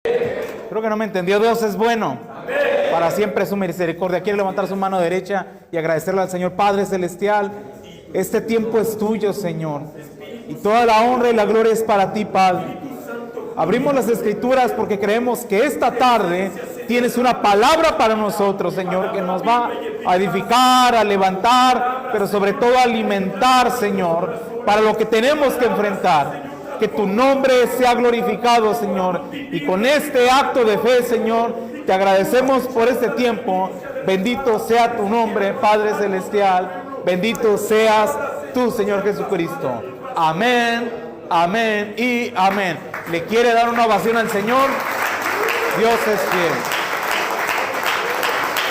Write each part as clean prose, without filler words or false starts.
Creo que no me entendió. Dios es bueno. Para siempre es su misericordia. Quiere levantar su mano derecha y agradecerle al Señor. Padre Celestial, este tiempo es tuyo, Señor. Y toda la honra y la gloria es para ti, Padre. Abrimos las Escrituras porque creemos que esta tarde tienes una palabra para nosotros, Señor, que nos va a edificar, a levantar, pero sobre todo a alimentar, Señor, para lo que tenemos que enfrentar. Que tu nombre sea glorificado, Señor. Y con este acto de fe, Señor, te agradecemos por este tiempo. Bendito sea tu nombre, Padre Celestial. Bendito seas tú, Señor Jesucristo. Amén, amén y amén. ¿Le quiere dar una ovación al Señor? Dios es fiel.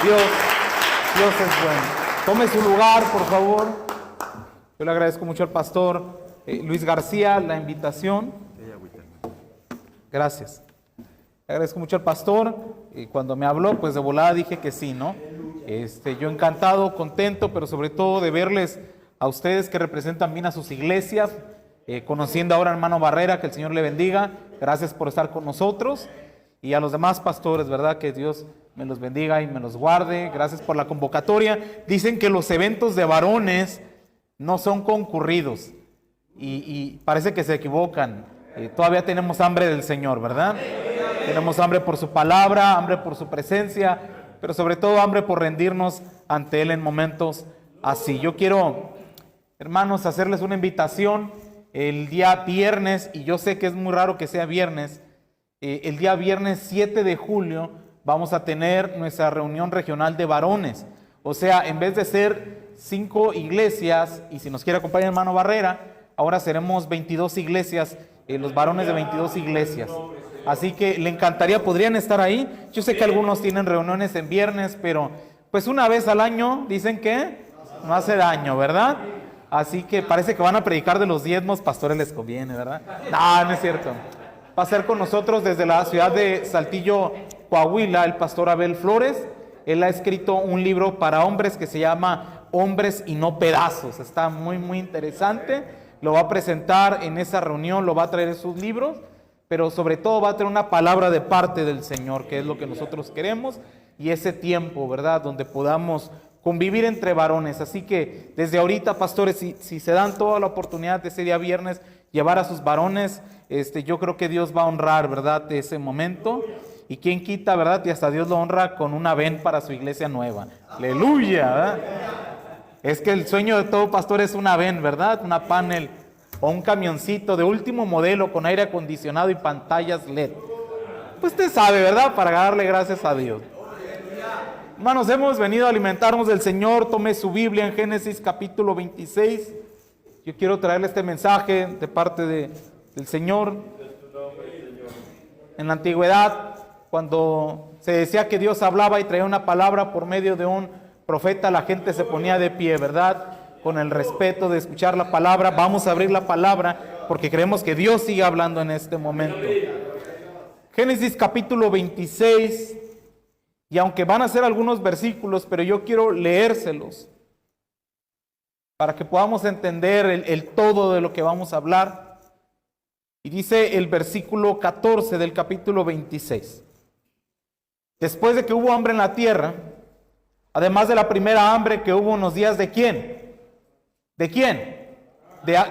Dios es bueno. Tome su lugar, por favor. Yo le agradezco mucho al pastor Luis García la invitación. Gracias. Le agradezco mucho al pastor. Cuando me habló, pues de volada dije que sí, ¿no? Yo encantado, contento, pero sobre todo de verles a ustedes que representan bien a sus iglesias, conociendo ahora al hermano Barrera, que el Señor le bendiga. Gracias por estar con nosotros. Y a los demás pastores, ¿verdad? Que Dios me los bendiga y me los guarde. Gracias por la convocatoria. Dicen que los eventos de varones no son concurridos. Y parece que se equivocan. Todavía tenemos hambre del Señor, ¿verdad? Tenemos hambre por su palabra, hambre por su presencia, pero sobre todo hambre por rendirnos ante Él en momentos así. Yo quiero, hermanos, hacerles una invitación el día viernes, y yo sé que es muy raro que sea viernes. El día viernes 7 de julio vamos a tener nuestra reunión regional de varones. O sea, en vez de ser 5 iglesias, y si nos quiere acompañar el hermano Barrera, ahora seremos 22 iglesias, los varones de 22 iglesias. Así que le encantaría, podrían estar ahí. Yo sé que algunos tienen reuniones en viernes, pero pues una vez al año dicen que no hace daño, ¿verdad? Así que parece que van a predicar de los diezmos, pastores les conviene, ¿verdad? No, no es cierto. Va a ser con nosotros desde la ciudad de Saltillo, Coahuila, el pastor Abel Flores. Él ha escrito un libro para hombres que se llama Hombres y no pedazos. Está muy, muy interesante. Lo va a presentar en esa reunión, lo va a traer en sus libros, pero sobre todo va a tener una palabra de parte del Señor, que es lo que nosotros queremos, y ese tiempo, ¿verdad?, donde podamos convivir entre varones. Así que desde ahorita, pastores, si se dan toda la oportunidad de ese día viernes llevar a sus varones, yo creo que Dios va a honrar, ¿verdad?, de ese momento. Y quién quita, ¿verdad?, y hasta Dios lo honra con una ven para su iglesia nueva. Aleluya, ¿verdad? Es que el sueño de todo pastor es una ven, ¿verdad? Una panel o un camioncito de último modelo con aire acondicionado y pantallas LED. Pues usted sabe, ¿verdad? Para darle gracias a Dios. Hermanos, hemos venido a alimentarnos del Señor. Tome su Biblia en Génesis capítulo 26. Yo quiero traerle este mensaje de parte del Señor. En la antigüedad, cuando se decía que Dios hablaba y traía una palabra por medio de un profeta, la gente se ponía de pie, ¿verdad? Con el respeto de escuchar la palabra. Vamos a abrir la palabra porque creemos que Dios sigue hablando en este momento. Génesis capítulo 26, y aunque van a ser algunos versículos, pero yo quiero leérselos para que podamos entender el todo de lo que vamos a hablar. Y dice el versículo 14 del capítulo 26. Después de que hubo hambre en la tierra, además de la primera hambre que hubo en los días de ¿quién? ¿De quién?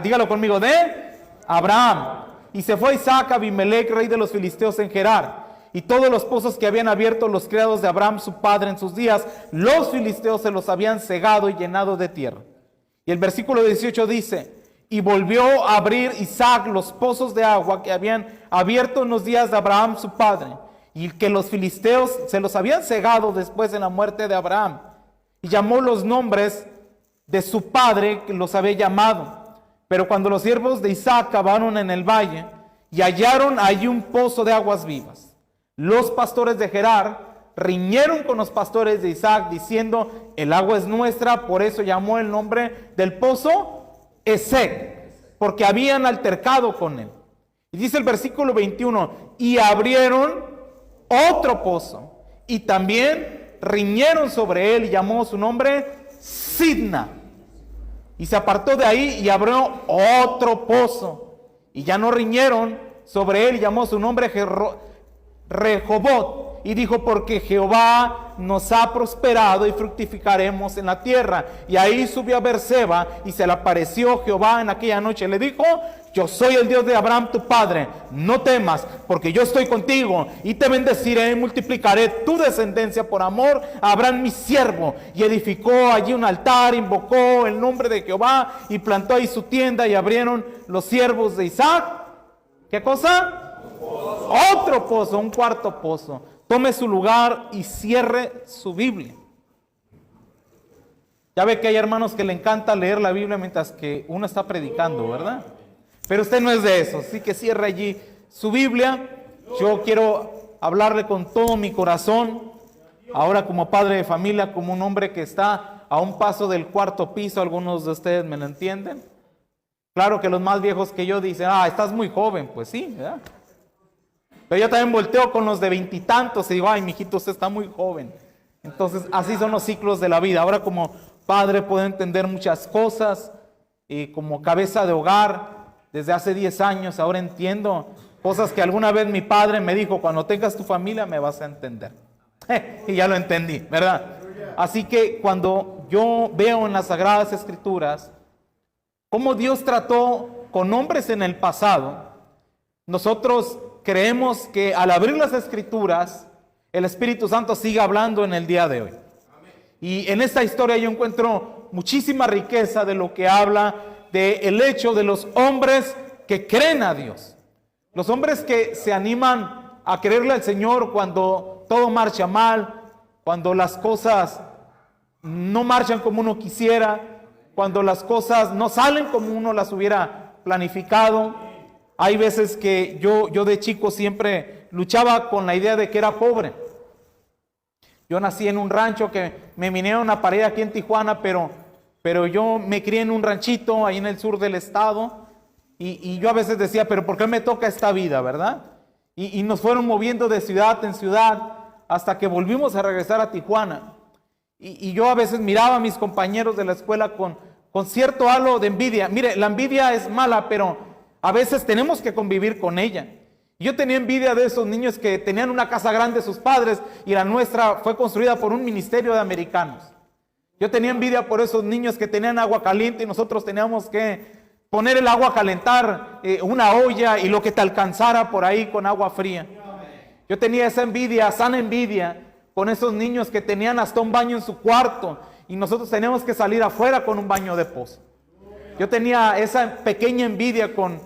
Dígalo conmigo, de Abraham. Y se fue Isaac a Abimelech, rey de los filisteos, en Gerar. Y todos los pozos que habían abierto los criados de Abraham, su padre, en sus días, los filisteos se los habían cegado y llenado de tierra. Y el versículo 18 dice: y volvió a abrir Isaac los pozos de agua que habían abierto en los días de Abraham, su padre, y que los filisteos se los habían cegado después de la muerte de Abraham. Y llamó los nombres de su padre, que los había llamado. Pero cuando los siervos de Isaac cavaron en el valle y hallaron allí un pozo de aguas vivas, los pastores de Gerar riñeron con los pastores de Isaac, diciendo: el agua es nuestra. Por eso llamó el nombre del pozo Esek, porque habían altercado con él. Y dice el versículo 21: y abrieron otro pozo, y también riñeron sobre él, y llamó su nombre Sidna. Y se apartó de ahí y abrió otro pozo, y ya no riñeron sobre él, y llamó su nombre Rehobot, y dijo: porque Jehová nos ha prosperado y fructificaremos en la tierra. Y ahí subió a Beerseba y se le apareció Jehová en aquella noche. Le dijo: yo soy el Dios de Abraham tu padre, no temas, porque yo estoy contigo y te bendeciré y multiplicaré tu descendencia por amor a Abraham mi siervo. Y edificó allí un altar, invocó el nombre de Jehová y plantó ahí su tienda, y abrieron los siervos de Isaac. ¿Qué cosa? Otro pozo, un cuarto pozo. Tome su lugar y cierre su Biblia. Ya ve que hay hermanos que le encanta leer la Biblia mientras que uno está predicando, ¿verdad? Pero usted no es de eso, así que cierre allí su Biblia. Yo quiero hablarle con todo mi corazón, ahora como padre de familia, como un hombre que está a un paso del cuarto piso. Algunos de ustedes me lo entienden. Claro que los más viejos que yo dicen: estás muy joven. Pues sí, ¿verdad? Pero yo también volteo con los de veintitantos y digo: ay, mijito, usted está muy joven. Entonces, así son los ciclos de la vida. Ahora, como padre, puedo entender muchas cosas, y como cabeza de hogar, desde hace 10 años, ahora entiendo cosas que alguna vez mi padre me dijo: cuando tengas tu familia me vas a entender. Y ya lo entendí, ¿verdad? Así que cuando yo veo en las Sagradas Escrituras cómo Dios trató con hombres en el pasado, nosotros creemos que al abrir las Escrituras, el Espíritu Santo sigue hablando en el día de hoy. Y en esta historia yo encuentro muchísima riqueza de lo que habla del hecho de los hombres que creen a Dios. Los hombres que se animan a creerle al Señor cuando todo marcha mal, cuando las cosas no marchan como uno quisiera, cuando las cosas no salen como uno las hubiera planificado. Hay veces que yo de chico siempre luchaba con la idea de que era pobre. Yo nací en un rancho que me vinieron a parir aquí en Tijuana, pero yo me crié en un ranchito ahí en el sur del estado, y yo a veces decía: pero ¿por qué me toca esta vida, verdad? Y nos fueron moviendo de ciudad en ciudad hasta que volvimos a regresar a Tijuana. Y yo a veces miraba a mis compañeros de la escuela con cierto halo de envidia. Mire, la envidia es mala, pero a veces tenemos que convivir con ella. Yo tenía envidia de esos niños que tenían una casa grande sus padres, y la nuestra fue construida por un ministerio de americanos. Yo tenía envidia por esos niños que tenían agua caliente y nosotros teníamos que poner el agua a calentar, una olla y lo que te alcanzara por ahí con agua fría. Yo tenía esa envidia, sana envidia, con esos niños que tenían hasta un baño en su cuarto y nosotros teníamos que salir afuera con un baño de pozo. Yo tenía esa pequeña envidia con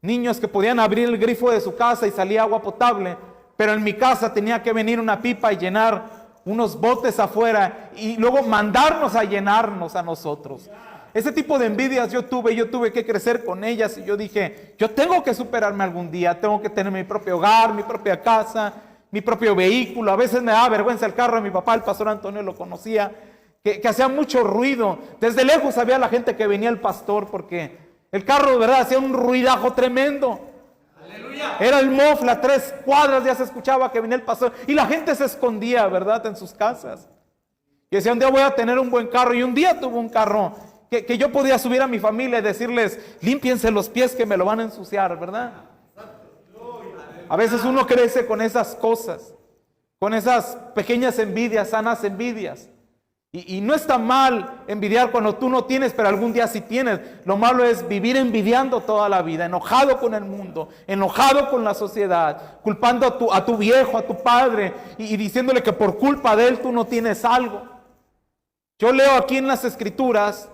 niños que podían abrir el grifo de su casa y salía agua potable, pero en mi casa tenía que venir una pipa y llenar unos botes afuera y luego mandarnos a llenarnos a nosotros. Ese tipo de envidias yo tuve que crecer con ellas, y yo dije: yo tengo que superarme algún día, tengo que tener mi propio hogar, mi propia casa, mi propio vehículo. A veces me daba vergüenza el carro de mi papá, el pastor Antonio lo conocía, que hacía mucho ruido. Desde lejos sabía la gente que venía el pastor, porque el carro de verdad hacía un ruidajo tremendo. ¡Aleluya! Era el mofle, a 3 cuadras ya se escuchaba que venía el pastor, y la gente se escondía, ¿verdad?, en sus casas. Y decía: un día voy a tener un buen carro. Y un día tuve un carro que yo podía subir a mi familia y decirles: límpiense los pies que me lo van a ensuciar, ¿verdad? A veces uno crece con esas cosas, con esas pequeñas envidias, sanas envidias. Y no está mal envidiar cuando tú no tienes, pero algún día sí tienes. Lo malo es vivir envidiando toda la vida, enojado con el mundo, enojado con la sociedad, culpando a tu viejo, a tu padre, y diciéndole que por culpa de él tú no tienes algo. Yo leo aquí en las Escrituras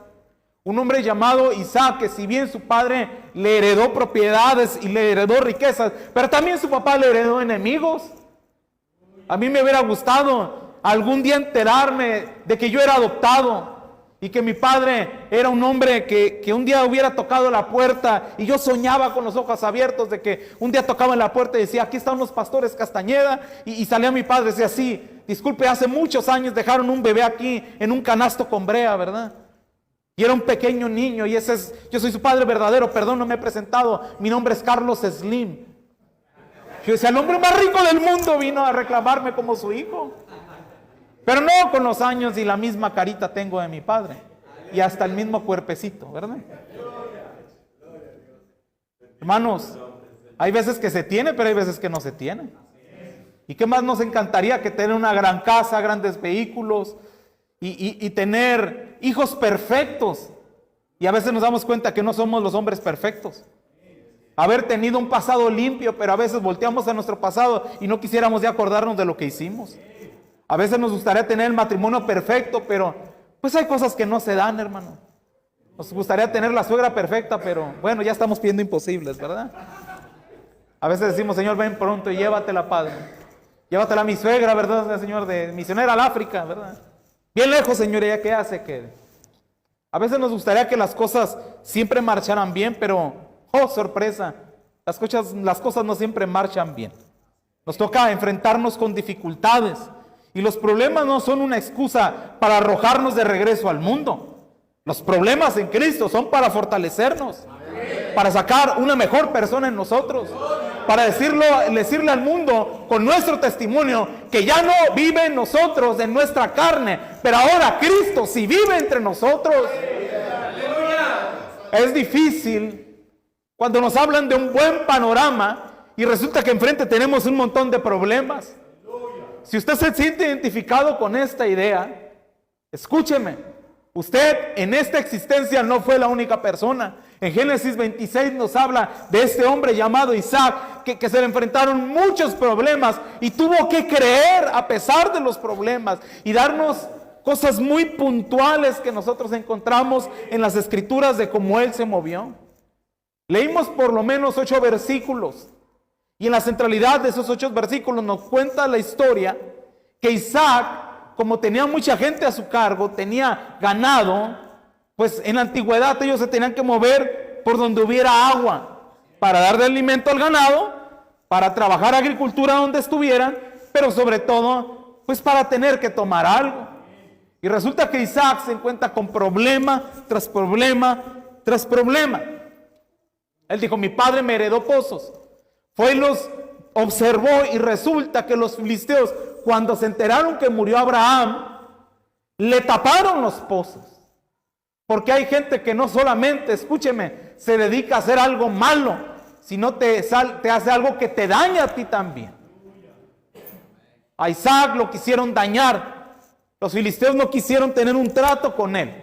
un hombre llamado Isaac, que si bien su padre le heredó propiedades y le heredó riquezas, pero también su papá le heredó enemigos. A mí me hubiera gustado algún día enterarme de que yo era adoptado y que mi padre era un hombre que un día hubiera tocado la puerta, y yo soñaba con los ojos abiertos de que un día tocaba en la puerta y decía: aquí están los pastores Castañeda, y salía mi padre y decía: sí, disculpe, hace muchos años dejaron un bebé aquí en un canasto con brea, ¿verdad? Y era un pequeño niño, y yo soy su padre verdadero, perdón, no me he presentado, mi nombre es Carlos Slim. Yo decía: el hombre más rico del mundo vino a reclamarme como su hijo. Pero no con los años y la misma carita tengo de mi padre, y hasta el mismo cuerpecito, ¿verdad? Hermanos, hay veces que se tiene, pero hay veces que no se tiene. ¿Y qué más nos encantaría que tener una gran casa, grandes vehículos y tener hijos perfectos? Y a veces nos damos cuenta que no somos los hombres perfectos. Haber tenido un pasado limpio, pero a veces volteamos a nuestro pasado y no quisiéramos de acordarnos de lo que hicimos. A veces nos gustaría tener el matrimonio perfecto, pero pues hay cosas que no se dan, hermano. Nos gustaría tener la suegra perfecta, pero bueno, ya estamos pidiendo imposibles, ¿verdad? A veces decimos, Señor, ven pronto y llévatela, Padre. Llévatela a mi suegra, ¿verdad, Señor? De misionera al África, ¿verdad? Bien lejos, Señor, ¿ella qué hace? Que a veces nos gustaría que las cosas siempre marcharan bien, pero, oh, sorpresa, las cosas no siempre marchan bien. Nos toca enfrentarnos con dificultades. Y los problemas no son una excusa para arrojarnos de regreso al mundo. Los problemas en Cristo son para fortalecernos, para sacar una mejor persona en nosotros, para decirle al mundo con nuestro testimonio que ya no vive en nosotros, en nuestra carne, pero ahora Cristo sí vive entre nosotros. Es difícil cuando nos hablan de un buen panorama y resulta que enfrente tenemos un montón de problemas. Si usted se siente identificado con esta idea, escúcheme. Usted en esta existencia no fue la única persona. En Génesis 26 nos habla de este hombre llamado Isaac que se le enfrentaron muchos problemas y tuvo que creer a pesar de los problemas y darnos cosas muy puntuales que nosotros encontramos en las escrituras de cómo él se movió. Leímos por lo menos 8 versículos y en la centralidad de esos 8 versículos nos cuenta la historia que Isaac, como tenía mucha gente a su cargo, tenía ganado, pues en la antigüedad ellos se tenían que mover por donde hubiera agua para dar de alimento al ganado, para trabajar agricultura donde estuvieran, pero sobre todo, pues para tener que tomar algo. Y resulta que Isaac se encuentra con problema tras problema tras problema. Él dijo, mi padre me heredó pozos. Fue y los observó y resulta que los filisteos, cuando se enteraron que murió Abraham, le taparon los pozos. Porque hay gente que no solamente, escúcheme, se dedica a hacer algo malo, sino te hace algo que te daña a ti también. A Isaac lo quisieron dañar. Los filisteos no quisieron tener un trato con él.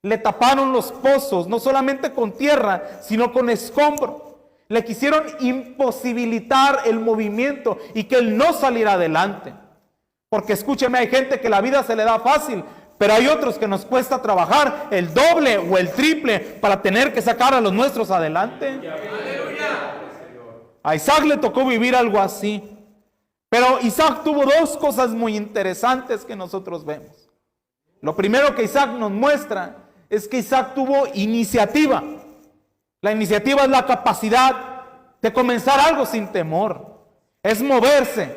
Le taparon los pozos, no solamente con tierra, sino con escombro. Le quisieron imposibilitar el movimiento y que él no saliera adelante. Porque escúcheme, hay gente que la vida se le da fácil, pero hay otros que nos cuesta trabajar el doble o el triple para tener que sacar a los nuestros adelante. A Isaac le tocó vivir algo así. Pero Isaac tuvo 2 cosas muy interesantes que nosotros vemos. Lo primero que Isaac nos muestra es que Isaac tuvo iniciativa. La iniciativa es la capacidad de comenzar algo sin temor. Es moverse,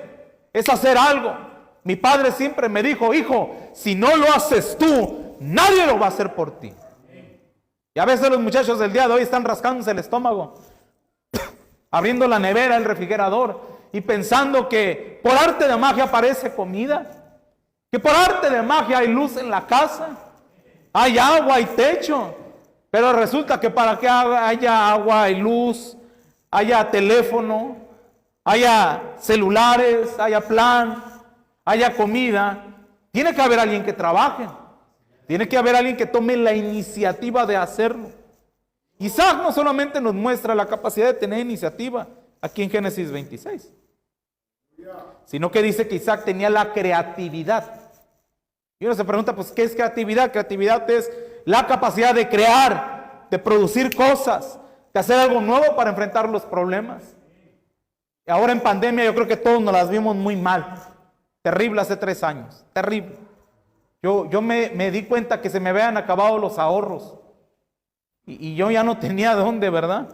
es hacer algo. Mi padre siempre me dijo, hijo, si no lo haces tú, nadie lo va a hacer por ti. Y a veces los muchachos del día de hoy están rascándose el estómago, abriendo la nevera, el refrigerador, y pensando que por arte de magia aparece comida, que por arte de magia hay luz en la casa, hay agua, hay techo. Pero resulta que para que haya agua y luz, haya teléfono, haya celulares, haya plan, haya comida, tiene que haber alguien que trabaje. Tiene que haber alguien que tome la iniciativa de hacerlo. Isaac no solamente nos muestra la capacidad de tener iniciativa aquí en Génesis 26, sino que dice que Isaac tenía la creatividad. Y uno se pregunta, pues, ¿qué es creatividad? Creatividad es la capacidad de crear, de producir cosas, de hacer algo nuevo para enfrentar los problemas. Y ahora en pandemia yo creo que todos nos las vimos muy mal. Terrible hace 3 años, terrible. Yo me di cuenta que se me habían acabado los ahorros. Y yo ya no tenía dónde, ¿verdad?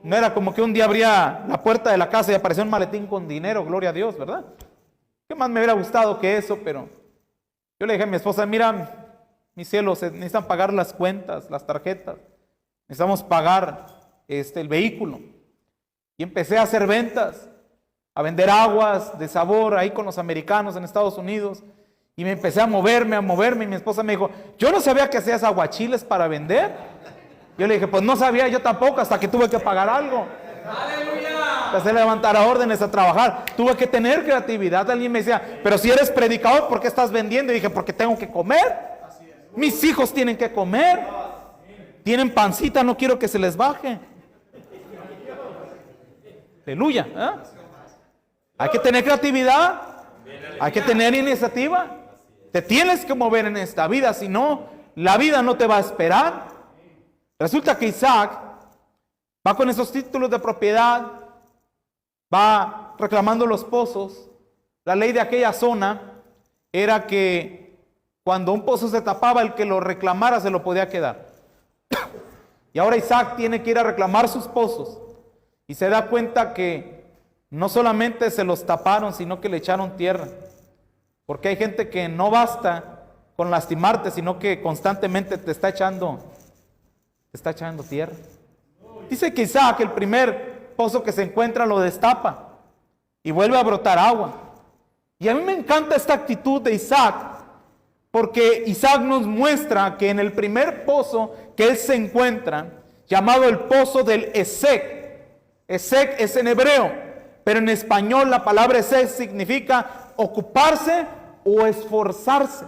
No era como que un día abría la puerta de la casa y aparecía un maletín con dinero, gloria a Dios, ¿verdad? ¿Qué más me hubiera gustado que eso? Pero yo le dije a mi esposa, mira, mis cielos, necesitan pagar las cuentas, las tarjetas. Necesitamos pagar el vehículo. Y empecé a hacer ventas, a vender aguas de sabor ahí con los americanos en Estados Unidos. Y me empecé a moverme y mi esposa me dijo, yo no sabía que hacías aguachiles para vender. Yo le dije, pues no sabía yo tampoco hasta que tuve que pagar algo. ¡Aleluya! a hacer levantar a órdenes, a trabajar. Tuve que tener creatividad. Alguien me decía, pero si eres predicador, ¿por qué estás vendiendo? Y dije, porque tengo que comer. Mis hijos tienen que comer. Tienen pancita, no quiero que se les baje. Aleluya. ¿Eh? Hay que tener creatividad. Hay que tener iniciativa. Te tienes que mover en esta vida, si no, la vida no te va a esperar. Resulta que Isaac va con esos títulos de propiedad, va reclamando los pozos. La ley de aquella zona era que cuando un pozo se tapaba, el que lo reclamara se lo podía quedar. Y ahora Isaac tiene que ir a reclamar sus pozos y se da cuenta que no solamente se los taparon, sino que le echaron tierra. Porque hay gente que no basta con lastimarte, sino que constantemente te está echando tierra. Dice que Isaac, el primer pozo que se encuentra, lo destapa y vuelve a brotar agua. Y a mí me encanta esta actitud de Isaac, porque Isaac nos muestra que en el primer pozo que él se encuentra, llamado el pozo del Esek. Esek es en hebreo, pero en español la palabra Esek significa ocuparse o esforzarse.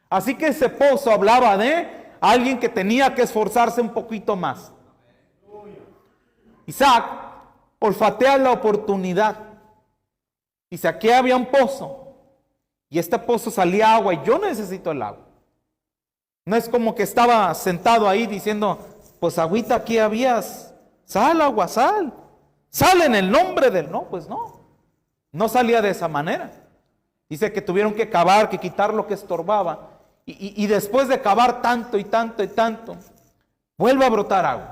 Así que ese pozo hablaba de alguien que tenía que esforzarse un poquito más. Isaac olfatea la oportunidad. Dice, aquí había un pozo y este pozo salía agua y yo necesito el agua. No es como que estaba sentado ahí diciendo, pues agüita aquí habías, sal agua, sal en el nombre del... No, pues no salía de esa manera. Dice que tuvieron que cavar, que quitar lo que estorbaba. Y después de cavar tanto y tanto y tanto, vuelve a brotar agua.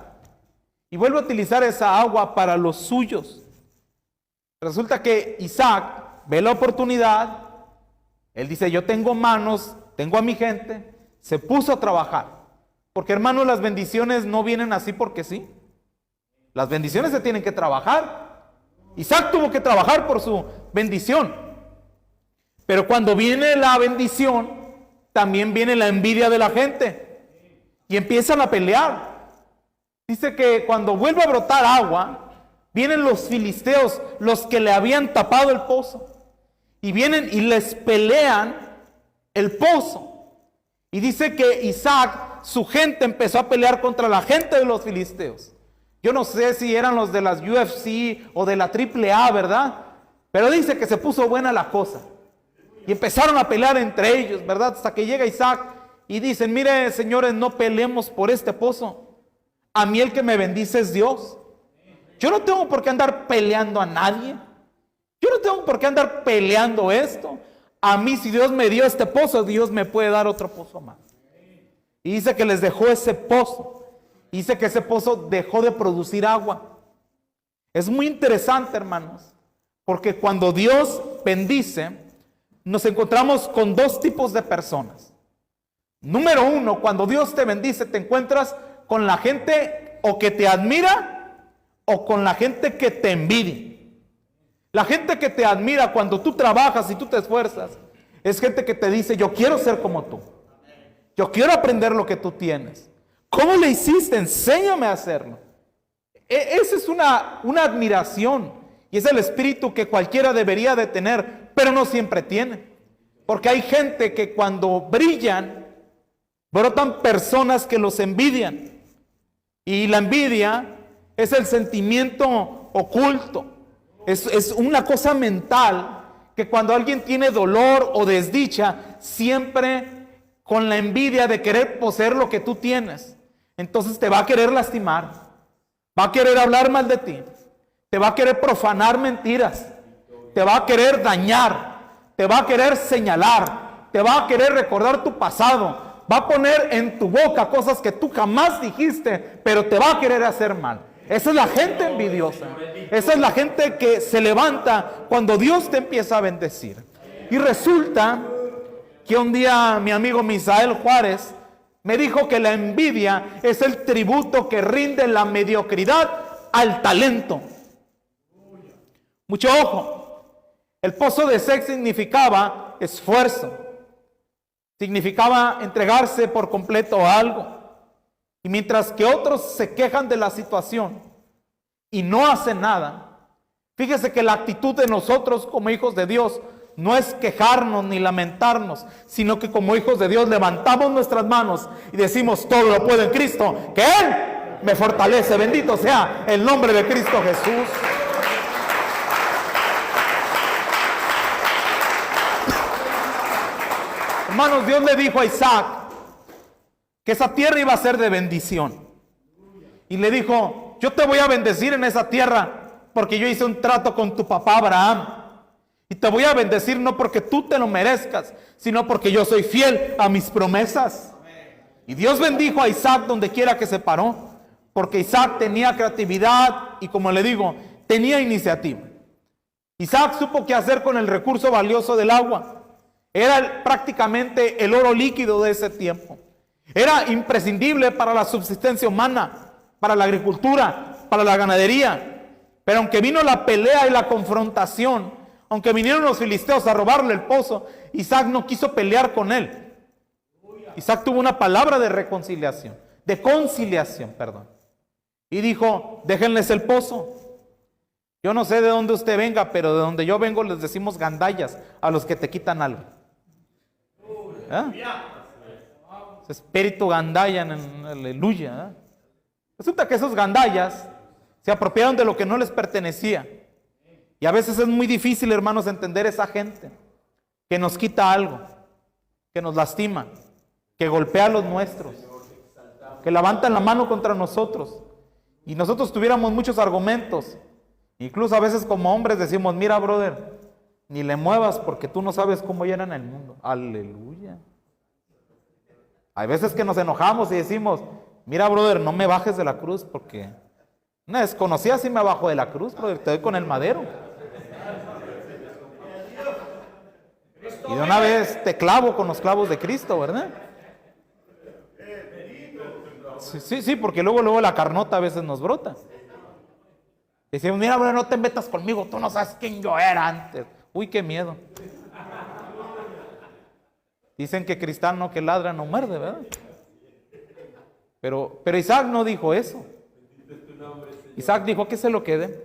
Y vuelve a utilizar esa agua para los suyos. Resulta que Isaac ve la oportunidad. Él dice, yo tengo manos, tengo a mi gente. Se puso a trabajar. Porque hermanos, las bendiciones no vienen así porque sí. Las bendiciones se tienen que trabajar. Isaac tuvo que trabajar por su bendición. Pero cuando viene la bendición, también viene la envidia de la gente. Y empiezan a pelear. Dice que cuando vuelve a brotar agua, vienen los filisteos, los que le habían tapado el pozo. Y vienen y les pelean el pozo. Y dice que Isaac, su gente empezó a pelear contra la gente de los filisteos. Yo no sé si eran los de las UFC o de la AAA, ¿verdad? Pero dice que se puso buena la cosa. Y empezaron a pelear entre ellos, ¿verdad? Hasta que llega Isaac y dicen, mire, señores, no peleemos por este pozo. A mí el que me bendice es Dios. Yo no tengo por qué andar peleando a nadie. Yo no tengo por qué andar peleando esto. A mí, si Dios me dio este pozo, Dios me puede dar otro pozo más. Y dice que les dejó ese pozo. Dice que ese pozo dejó de producir agua. Es muy interesante, hermanos, porque cuando Dios bendice, nos encontramos con dos tipos de personas. Número uno, cuando Dios te bendice, te encuentras con la gente o que te admira o con la gente que te envidia. La gente que te admira cuando tú trabajas y tú te esfuerzas, es gente que te dice, yo quiero ser como tú. Yo quiero aprender lo que tú tienes. ¿Cómo le hiciste? Enséñame a hacerlo. Esa es una admiración. Y es el espíritu que cualquiera debería de tener, pero no siempre tiene. Porque hay gente que cuando brillan, brotan personas que los envidian. Y la envidia es el sentimiento oculto. Es una cosa mental que cuando alguien tiene dolor o desdicha, siempre con la envidia de querer poseer lo que tú tienes, entonces te va a querer lastimar, va a querer hablar mal de ti, te va a querer profanar mentiras, te va a querer dañar, te va a querer señalar, te va a querer recordar tu pasado, va a poner en tu boca cosas que tú jamás dijiste, pero te va a querer hacer mal. Esa es la gente envidiosa. Esa es la gente que se levanta cuando Dios te empieza a bendecir. Y resulta que un día mi amigo Misael Juárez me dijo que la envidia es el tributo que rinde la mediocridad al talento. Mucho ojo. El pozo de Esek significaba esfuerzo. Significaba entregarse por completo a algo. Y mientras que otros se quejan de la situación y no hacen nada, Fíjese que la actitud de nosotros como hijos de Dios no es quejarnos ni lamentarnos, sino que como hijos de Dios levantamos nuestras manos y decimos: todo lo puedo en Cristo, que Él me fortalece. Bendito sea el nombre de Cristo Jesús. Hermanos, Dios le dijo a Isaac que esa tierra iba a ser de bendición. Y le dijo: yo te voy a bendecir en esa tierra porque yo hice un trato con tu papá Abraham. Y te voy a bendecir no porque tú te lo merezcas, sino porque yo soy fiel a mis promesas. Y Dios bendijo a Isaac donde quiera que se paró, porque Isaac tenía creatividad y, como le digo, tenía iniciativa. Isaac supo qué hacer con el recurso valioso del agua. Era prácticamente el oro líquido de ese tiempo. Era imprescindible para la subsistencia humana, para la agricultura, para la ganadería. Pero aunque vino la pelea y la confrontación, aunque vinieron los filisteos a robarle el pozo, Isaac no quiso pelear con él. Isaac tuvo una palabra de reconciliación, de conciliación, perdón. Y dijo: déjenles el pozo. Yo no sé de dónde usted venga, pero de donde yo vengo les decimos gandallas a los que te quitan algo. ¿Eh? Ese espíritu gandalla, aleluya. ¿Eh? Resulta que esos gandallas se apropiaron de lo que no les pertenecía. Y a veces es muy difícil, hermanos, entender esa gente que nos quita algo, que nos lastima, que golpea a los nuestros, que levantan la mano contra nosotros. Y nosotros tuviéramos muchos argumentos. Incluso a veces como hombres decimos: mira, brother, ni le muevas porque tú no sabes cómo llenan el mundo. Aleluya. Hay veces que nos enojamos y decimos: mira, brother, no me bajes de la cruz porque una desconocida sí me bajo de la cruz, brother, te doy con el madero. Y de una vez te clavo con los clavos de Cristo, ¿verdad? Sí, porque luego la carnota a veces nos brota. Decimos: mira, brother, no te metas conmigo, tú no sabes quién yo era antes. Uy, qué miedo. Dicen que cristiano que ladra no muerde, ¿verdad? Pero Isaac no dijo eso. Isaac dijo que se lo quede.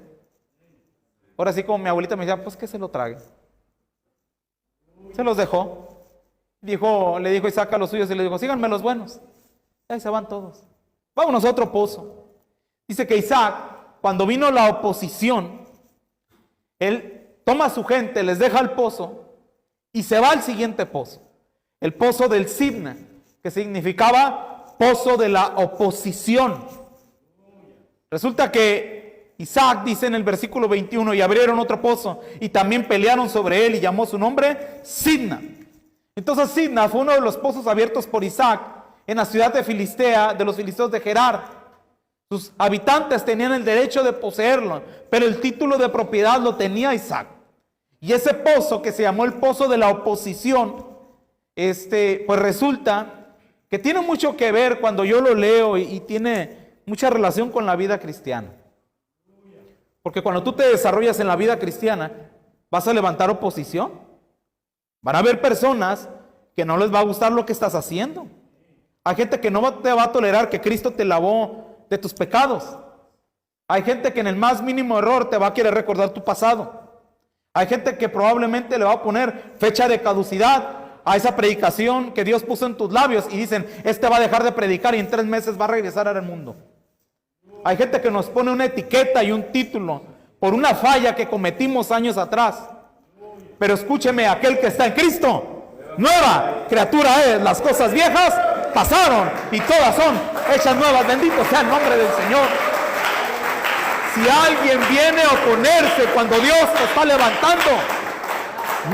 Ahora sí, como mi abuelita me decía: pues que se lo trague. Se los dejó. Le dijo Isaac a los suyos y le dijo: síganme los buenos. Ahí se van todos. Vámonos a otro pozo. Dice que Isaac, cuando vino la oposición, él toma a su gente, les deja el pozo y se va al siguiente pozo. El pozo del Sibna, que significaba pozo de la oposición. Resulta que Isaac dice en el versículo 21: y abrieron otro pozo y también pelearon sobre él y llamó su nombre Sibna. Entonces Sibna fue uno de los pozos abiertos por Isaac en la ciudad de Filistea, de los filisteos de Gerar. Sus habitantes tenían el derecho de poseerlo, pero el título de propiedad lo tenía Isaac. Y ese pozo, que se llamó el pozo de la oposición, pues resulta que tiene mucho que ver cuando yo lo leo y tiene mucha relación con la vida cristiana. Porque cuando tú te desarrollas en la vida cristiana, vas a levantar oposición. Van a haber personas que no les va a gustar lo que estás haciendo. Hay gente que no te va a tolerar que Cristo te lavó de tus pecados. Hay gente que en el más mínimo error te va a querer recordar tu pasado. Hay gente que probablemente le va a poner fecha de caducidad a esa predicación que Dios puso en tus labios y dicen: este va a dejar de predicar y en 3 meses va a regresar al mundo. Hay gente que nos pone una etiqueta y un título por una falla que cometimos años atrás. Pero escúcheme, aquel que está en Cristo, nueva criatura es. Las cosas viejas pasaron y todas son hechas nuevas. Bendito sea el nombre del Señor. Si alguien viene a oponerse cuando Dios te está levantando,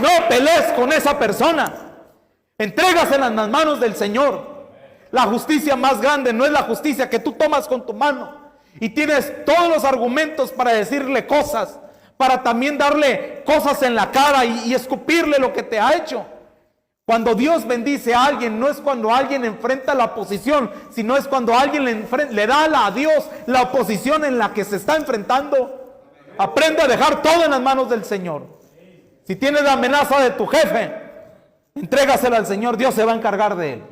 no pelees con esa persona. Entrégasela en las manos del Señor. La justicia más grande no es la justicia que tú tomas con tu mano y tienes todos los argumentos para decirle cosas, para también darle cosas en la cara y escupirle lo que te ha hecho. Cuando Dios bendice a alguien, no es cuando alguien enfrenta la oposición, sino es cuando alguien le da a Dios la oposición en la que se está enfrentando. Aprende a dejar todo en las manos del Señor. Si tienes la amenaza de tu jefe, entrégasela al Señor, Dios se va a encargar de él.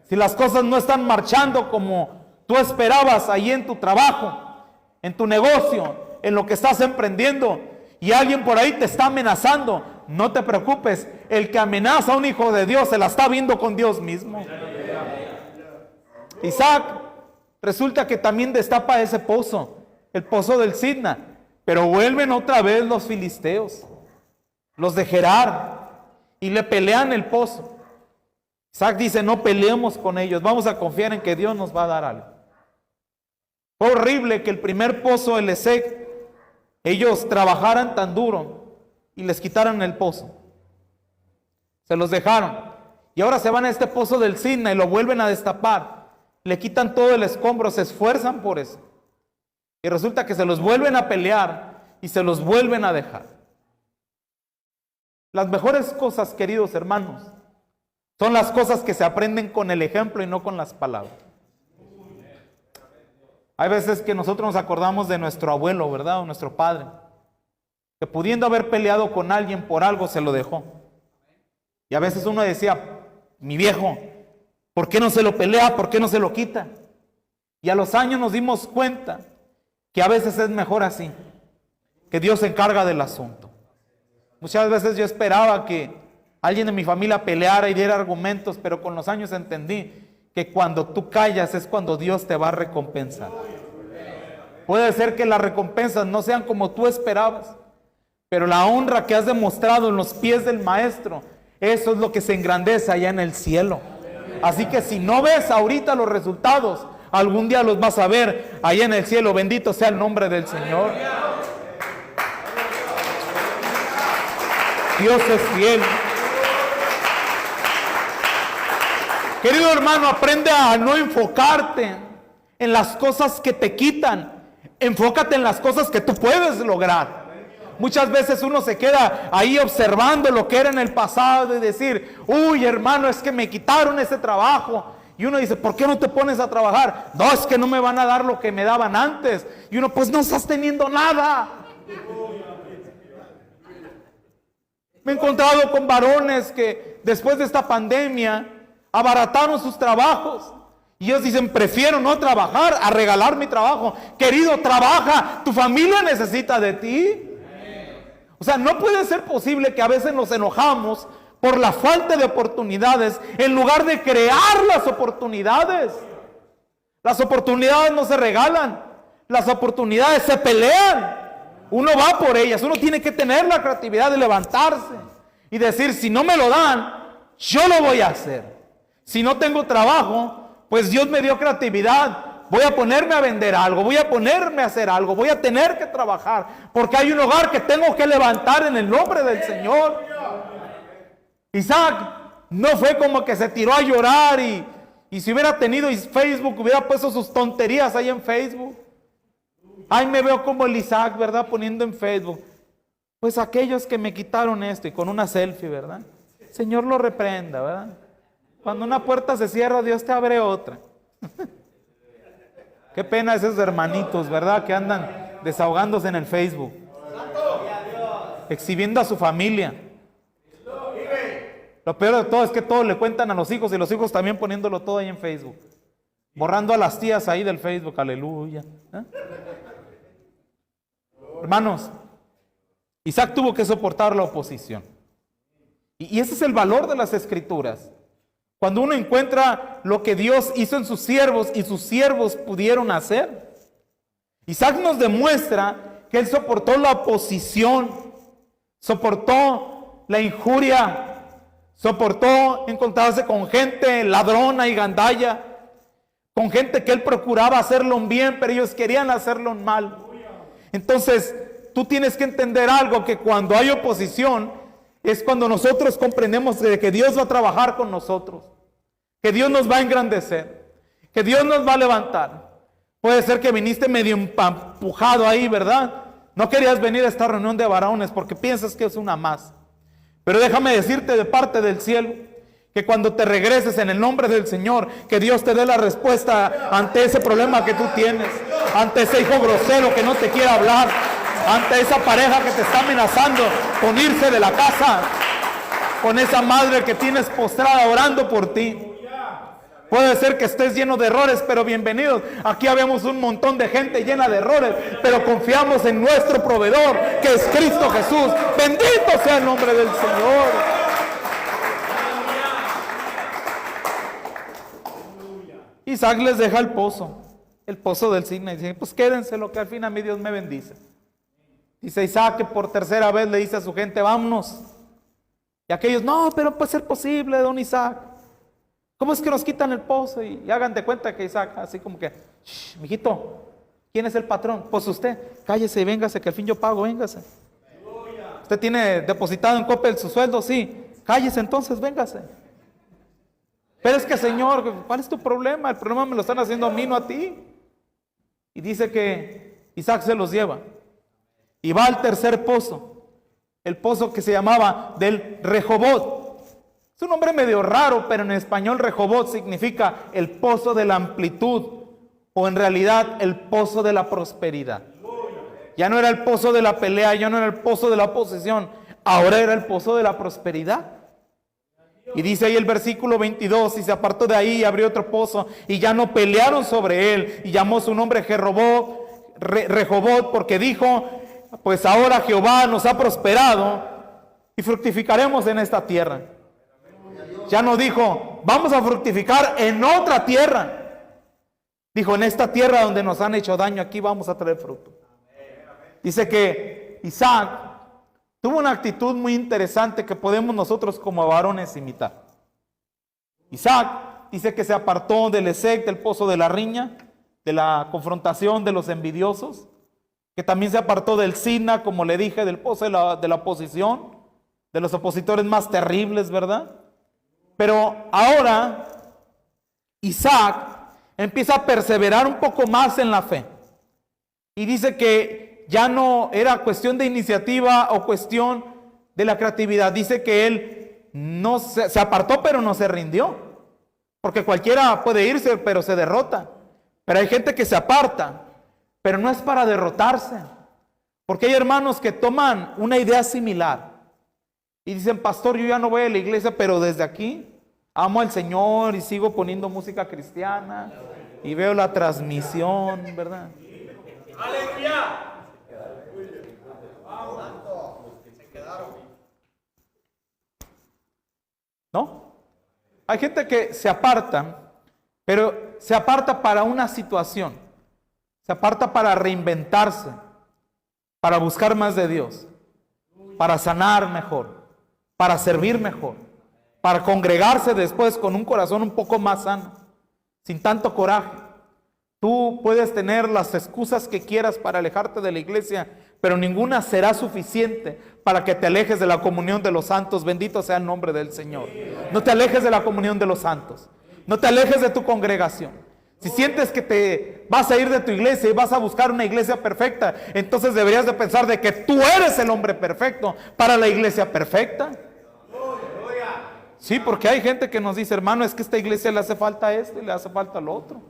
Si las cosas no están marchando como tú esperabas ahí en tu trabajo, en tu negocio, en lo que estás emprendiendo y alguien por ahí te está amenazando, no te preocupes. El que amenaza a un hijo de Dios se la está viendo con Dios mismo. Isaac resulta que también destapa ese pozo, el pozo del Sidna, pero vuelven otra vez los filisteos, los de Gerar, y le pelean el pozo. Isaac dice: no peleemos con ellos, vamos a confiar en que Dios nos va a dar algo. Fue horrible que el primer pozo, el Esec, ellos trabajaran tan duro y les quitaran el pozo. Se los dejaron. Y ahora se van a este pozo del Sidna y lo vuelven a destapar. Le quitan todo el escombro, se esfuerzan por eso. Y resulta que se los vuelven a pelear y se los vuelven a dejar. Las mejores cosas, queridos hermanos, son las cosas que se aprenden con el ejemplo y no con las palabras. Hay veces que nosotros nos acordamos de nuestro abuelo, ¿verdad? O nuestro padre, que pudiendo haber peleado con alguien por algo, se lo dejó. Y a veces uno decía: mi viejo, ¿por qué no se lo pelea? ¿Por qué no se lo quita? Y a los años nos dimos cuenta que a veces es mejor así, que Dios se encarga del asunto. Muchas veces yo esperaba que alguien de mi familia peleara y diera argumentos, pero con los años entendí que cuando tú callas es cuando Dios te va a recompensar. Puede ser que las recompensas no sean como tú esperabas, pero la honra que has demostrado en los pies del Maestro, eso es lo que se engrandece allá en el cielo. Así que si no ves ahorita los resultados, algún día los vas a ver allá en el cielo. Bendito sea el nombre del Señor. Dios es fiel. Querido hermano, aprende a no enfocarte en las cosas que te quitan. Enfócate en las cosas que tú puedes lograr. Muchas veces uno se queda ahí observando lo que era en el pasado y decir: uy, hermano, es que me quitaron ese trabajo. Y uno dice: ¿por qué no te pones a trabajar? No, es que no me van a dar lo que me daban antes. Y uno: pues no estás teniendo nada. Me he encontrado con varones que después de esta pandemia abarataron sus trabajos. Y ellos dicen: prefiero no trabajar a regalar mi trabajo. Querido, trabaja, tu familia necesita de ti. O sea, no puede ser posible que a veces nos enojamos por la falta de oportunidades en lugar de crear las oportunidades. Las oportunidades no se regalan, las oportunidades se pelean. Uno va por ellas, uno tiene que tener la creatividad de levantarse y decir: si no me lo dan, yo lo voy a hacer. Si no tengo trabajo, pues Dios me dio creatividad. Voy a ponerme a vender algo, voy a ponerme a hacer algo, voy a tener que trabajar, porque hay un hogar que tengo que levantar en el nombre del Señor. Isaac no fue como que se tiró a llorar y si hubiera tenido Facebook, hubiera puesto sus tonterías ahí en Facebook. Ay, me veo como el Isaac, ¿verdad? Poniendo en Facebook: pues aquellos que me quitaron esto, y con una selfie, ¿verdad? Señor lo reprenda, ¿verdad? Cuando una puerta se cierra, Dios te abre otra. Qué pena esos hermanitos, ¿verdad? Que andan desahogándose en el Facebook, exhibiendo a su familia. Lo peor de todo es que todos le cuentan a los hijos y los hijos también poniéndolo todo ahí en Facebook. Borrando a las tías ahí del Facebook, aleluya. ¿Eh? Hermanos, Isaac tuvo que soportar la oposición. Y ese es el valor de las Escrituras. Cuando uno encuentra lo que Dios hizo en sus siervos y sus siervos pudieron hacer. Isaac nos demuestra que él soportó la oposición, soportó la injuria, soportó encontrarse con gente ladrona y gandalla, con gente que él procuraba hacerlo en bien, pero ellos querían hacerlo en mal. Entonces, tú tienes que entender algo, que cuando hay oposición, es cuando nosotros comprendemos de que Dios va a trabajar con nosotros, que Dios nos va a engrandecer, que Dios nos va a levantar. Puede ser que viniste medio empujado ahí, ¿verdad? No querías venir a esta reunión de varones porque piensas que es una más. Pero déjame decirte de parte del cielo, que cuando te regreses en el nombre del Señor, que Dios te dé la respuesta ante ese problema que tú tienes, ante ese hijo grosero que no te quiere hablar, ante esa pareja que te está amenazando con irse de la casa, con esa madre que tienes postrada orando por ti. Puede ser que estés lleno de errores, pero bienvenidos. Aquí habemos un montón de gente llena de errores, pero confiamos en nuestro proveedor, que es Cristo Jesús. Bendito sea el nombre del Señor. Isaac les deja el pozo del Sina, y dice, pues quédense, lo que al fin a mí Dios me bendice. Dice Isaac que por tercera vez le dice a su gente, vámonos. Y aquellos, no, pero puede ser posible, don Isaac. ¿Cómo es que nos quitan el pozo? Y hagan de cuenta que Isaac, así como que, mijito, ¿quién es el patrón? Pues usted, cállese y véngase, que al fin yo pago, véngase. ¿Usted tiene depositado en Coppel su sueldo? Sí. Cállese entonces, véngase. Pero es que, Señor, ¿cuál es tu problema? El problema me lo están haciendo a mí, no a ti. Y dice que Isaac se los lleva. Y va al tercer pozo. El pozo que se llamaba del Rehobot. Es un nombre medio raro, pero en español Rehobot significa el pozo de la amplitud, o en realidad el pozo de la prosperidad. Ya no era el pozo de la pelea, ya no era el pozo de la posesión, ahora era el pozo de la prosperidad. Y dice ahí el versículo 22, y se apartó de ahí y abrió otro pozo, y ya no pelearon sobre él, y llamó su nombre Rehobot, porque dijo, pues ahora Jehová nos ha prosperado, y fructificaremos en esta tierra. Ya no dijo, vamos a fructificar en otra tierra. Dijo, en esta tierra donde nos han hecho daño, aquí vamos a traer fruto. Dice que Isaac tuvo una actitud muy interesante que podemos nosotros como varones imitar. Isaac dice que se apartó del Esec, del pozo de la riña, de la confrontación de los envidiosos, que también se apartó del Sina, como le dije, del pozo de la oposición, de los opositores más terribles, ¿verdad? Pero ahora Isaac empieza a perseverar un poco más en la fe. Y dice que ya no era cuestión de iniciativa o cuestión de la creatividad. Dice que él no se apartó, pero no se rindió. Porque cualquiera puede irse, pero se derrota. Pero hay gente que se aparta, pero no es para derrotarse. Porque hay hermanos que toman una idea similar. Y dicen, pastor, yo ya no voy a la iglesia, pero desde aquí amo al Señor y sigo poniendo música cristiana y veo la transmisión, ¿verdad? ¡Aleluya! ¿No? Hay gente que se aparta, pero se aparta para una situación. Se aparta para reinventarse, para buscar más de Dios, para sanar mejor, para servir mejor, para congregarse después con un corazón un poco más sano, sin tanto coraje. Tú puedes tener las excusas que quieras para alejarte de la iglesia, pero ninguna será suficiente para que te alejes de la comunión de los santos. Bendito sea el nombre del Señor. No te alejes de la comunión de los santos. No te alejes de tu congregación. Si sientes que te vas a ir de tu iglesia y vas a buscar una iglesia perfecta, entonces deberías de pensar de que tú eres el hombre perfecto para la iglesia perfecta. Sí, porque hay gente que nos dice, hermano, es que a esta iglesia le hace falta esto y le hace falta lo otro.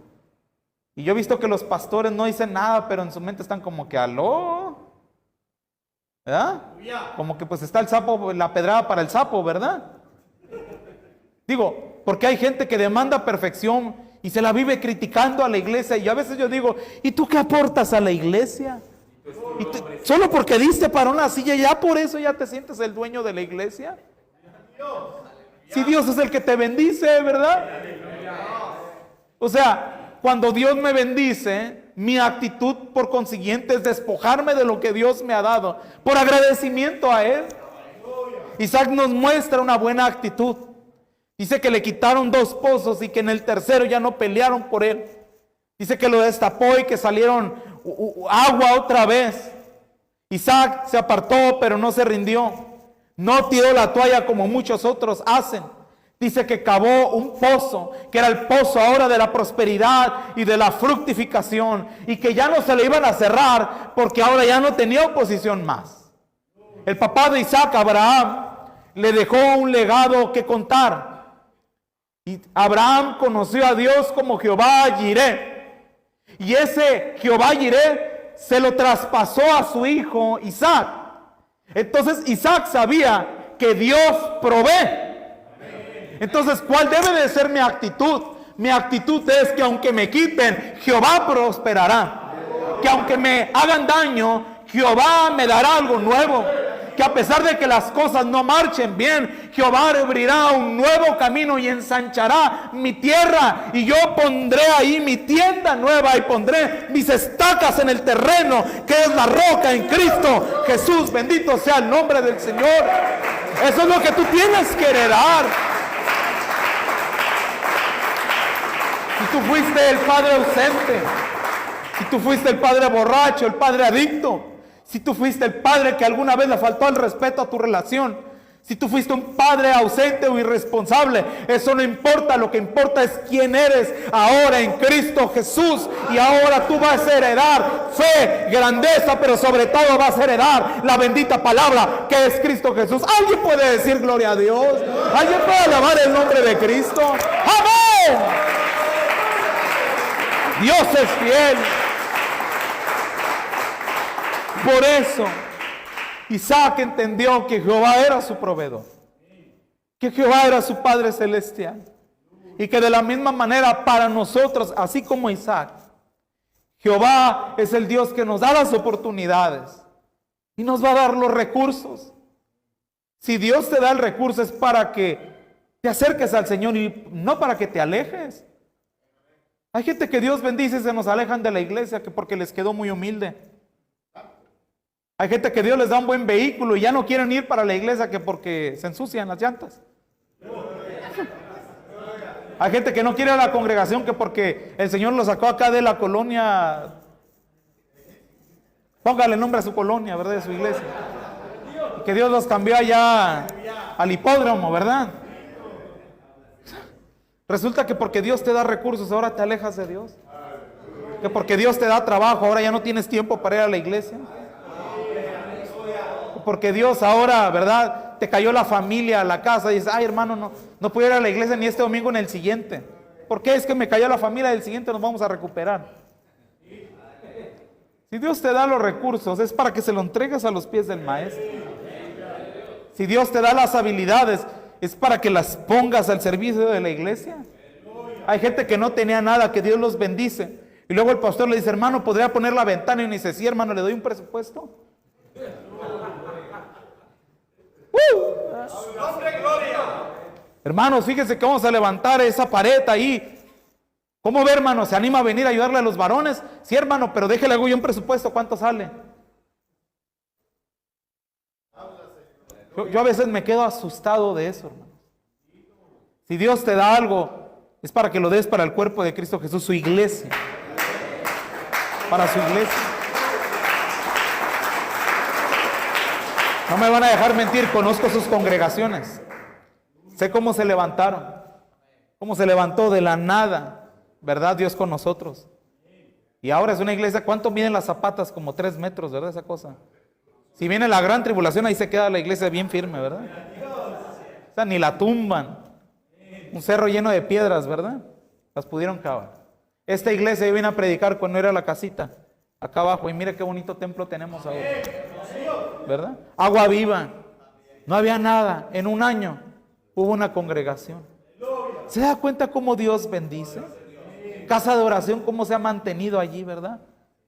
Y yo he visto que los pastores no dicen nada, pero en su mente están como que, aló, ¿verdad? Como que pues está el sapo, la pedrada para el sapo, ¿verdad? Digo, porque hay gente que demanda perfección y se la vive criticando a la iglesia. Y a veces yo digo, ¿y tú qué aportas a la iglesia? Solo porque diste para una silla, ya por eso ya te sientes el dueño de la iglesia. Si Dios es el que te bendice, ¿verdad? O sea, cuando Dios me bendice, mi actitud por consiguiente es despojarme de lo que Dios me ha dado, por agradecimiento a Él. Isaac nos muestra una buena actitud. Dice que le quitaron 2 pozos y que en el tercero ya no pelearon por él. Dice que lo destapó y que salieron agua otra vez. Isaac se apartó, pero no se rindió. No tiró la toalla como muchos otros hacen. Dice que cavó un pozo, que era el pozo ahora de la prosperidad y de la fructificación, y que ya no se le iban a cerrar porque ahora ya no tenía oposición más. El papá de Isaac, Abraham, le dejó un legado que contar. Y Abraham conoció a Dios como Jehová Jireh. Y ese Jehová Jireh se lo traspasó a su hijo Isaac. Entonces Isaac sabía que Dios provee. Entonces, ¿cuál debe de ser mi actitud? mi actitud es que aunque me quiten, Jehová prosperará. Que aunque me hagan daño, Jehová me dará algo nuevo. Que a pesar de que las cosas no marchen bien, Jehová abrirá un nuevo camino y ensanchará mi tierra. Y yo pondré ahí mi tienda nueva y pondré mis estacas en el terreno, que es la roca en Cristo Jesús. Bendito sea el nombre del Señor. Eso es lo que tú tienes que heredar. Si tú fuiste el padre ausente, si tú fuiste el padre borracho, el padre adicto, si tú fuiste el padre que alguna vez le faltó el respeto a tu relación, si tú fuiste un padre ausente o irresponsable, eso no importa. Lo que importa es quién eres ahora en Cristo Jesús. Y ahora tú vas a heredar fe, grandeza, pero sobre todo vas a heredar la bendita palabra que es Cristo Jesús. ¿Alguien puede decir gloria a Dios? ¿Alguien puede alabar el nombre de Cristo? ¡Amén! Dios es fiel. Por eso Isaac entendió que Jehová era su proveedor, que Jehová era su Padre Celestial, y que de la misma manera para nosotros, así como Isaac, Jehová es el Dios que nos da las oportunidades y nos va a dar los recursos. Si Dios te da el recurso es para que te acerques al Señor y no para que te alejes. Hay gente que Dios bendice y se nos alejan de la iglesia que porque les quedó muy humilde. Hay gente que Dios les da un buen vehículo y ya no quieren ir para la iglesia que porque se ensucian las llantas. Hay gente que no quiere a la congregación que porque el Señor los sacó acá de la colonia. Póngale nombre a su colonia, ¿verdad? De su iglesia. Y que Dios los cambió allá al hipódromo, ¿verdad? Resulta que porque Dios te da recursos ahora te alejas de Dios. Que porque Dios te da trabajo ahora ya no tienes tiempo para ir a la iglesia. Porque Dios ahora, ¿verdad? Te cayó la familia, la casa y dices, ay hermano, no puedo ir a la iglesia ni este domingo ni el siguiente. ¿Por qué? Es que me cayó la familia, del siguiente nos vamos a recuperar. Si Dios te da los recursos es para que se lo entregues a los pies del maestro. Si Dios te da las habilidades es para que las pongas al servicio de la iglesia. Hay gente que no tenía nada, que Dios los bendice. Y luego el pastor le dice, hermano, ¿podría poner la ventana? Y dice, sí hermano, le doy un presupuesto. Hermanos, fíjense que vamos a levantar esa pared ahí. ¿Cómo ve, hermano? ¿Se anima a venir a ayudarle a los varones? Sí, hermano, pero déjele hago yo un presupuesto. ¿Cuánto sale? Yo a veces me quedo asustado de eso, hermano. Si Dios te da algo, es para que lo des para el cuerpo de Cristo Jesús, su iglesia. Para su iglesia. No me van a dejar mentir, conozco sus congregaciones. Sé cómo se levantaron, cómo se levantó de la nada, ¿verdad? Dios con nosotros. Y ahora es una iglesia, ¿cuánto miden las zapatas? Como 3 metros, ¿verdad? Esa cosa. Si viene la gran tribulación, ahí se queda la iglesia bien firme, ¿verdad? O sea, ni la tumban. Un cerro lleno de piedras, ¿verdad? Las pudieron cavar. Esta iglesia yo vine a predicar cuando era la casita, acá abajo, y mire qué bonito templo tenemos ahora. ¿Verdad? Agua viva. No había nada. En un año hubo una congregación. ¿Se da cuenta cómo Dios bendice? Casa de oración, cómo se ha mantenido allí, ¿verdad?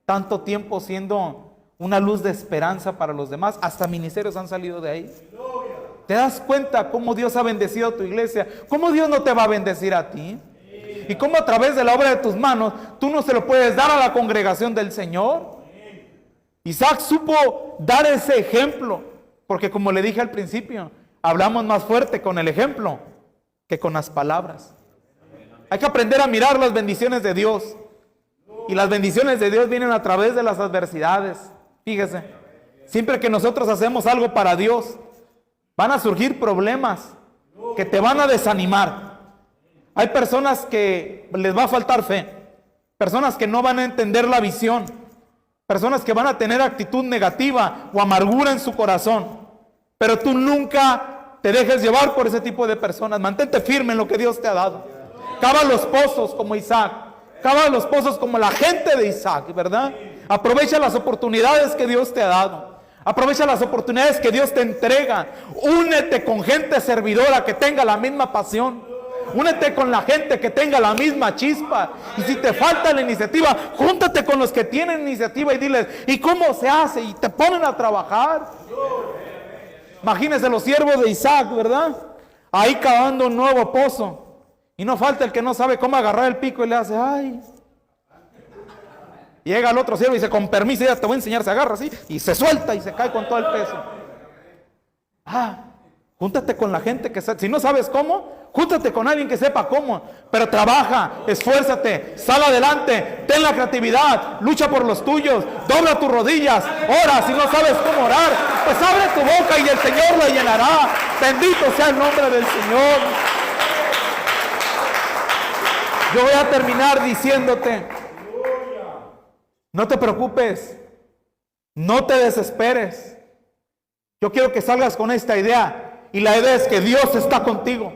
Tanto tiempo siendo una luz de esperanza para los demás. Hasta ministerios han salido de ahí. ¿Te das cuenta cómo Dios ha bendecido a tu iglesia? ¿Cómo Dios no te va a bendecir a ti? Y cómo a través de la obra de tus manos tú no se lo puedes dar a la congregación del Señor. Isaac supo dar ese ejemplo, porque como le dije al principio, hablamos más fuerte con el ejemplo que con las palabras. Hay que aprender a mirar las bendiciones de Dios. Y las bendiciones de Dios vienen a través de las adversidades. Fíjese, siempre que nosotros hacemos algo para Dios, van a surgir problemas que te van a desanimar. Hay personas que les va a faltar fe, personas que no van a entender la visión, personas que van a tener actitud negativa o amargura en su corazón. Pero tú nunca te dejes llevar por ese tipo de personas. Mantente firme en lo que Dios te ha dado. Cava los pozos como Isaac. Cava los pozos como la gente de Isaac, ¿verdad? Aprovecha las oportunidades que Dios te ha dado. Aprovecha las oportunidades que Dios te entrega. Únete con gente servidora que tenga la misma pasión. Únete con la gente que tenga la misma chispa. Y si te falta la iniciativa, júntate con los que tienen iniciativa y diles, ¿y cómo se hace? Y te ponen a trabajar. Imagínense los siervos de Isaac, ¿verdad? Ahí cavando un nuevo pozo. Y no falta el que no sabe cómo agarrar el pico y le hace, ay. Llega el otro siervo y dice, con permiso, ya te voy a enseñar, se agarra así. Y se suelta y se cae con todo el peso. Júntate con la gente que si no sabes cómo, júntate con alguien que sepa cómo. Pero trabaja, esfuérzate, sal adelante, ten la creatividad, lucha por los tuyos, dobla tus rodillas, ora. Si no sabes cómo orar, pues abre tu boca y el Señor la llenará. Bendito sea el nombre del Señor. Yo voy a terminar diciéndote, no te preocupes, no te desesperes. Yo quiero que salgas con esta idea, y la idea es que Dios está contigo.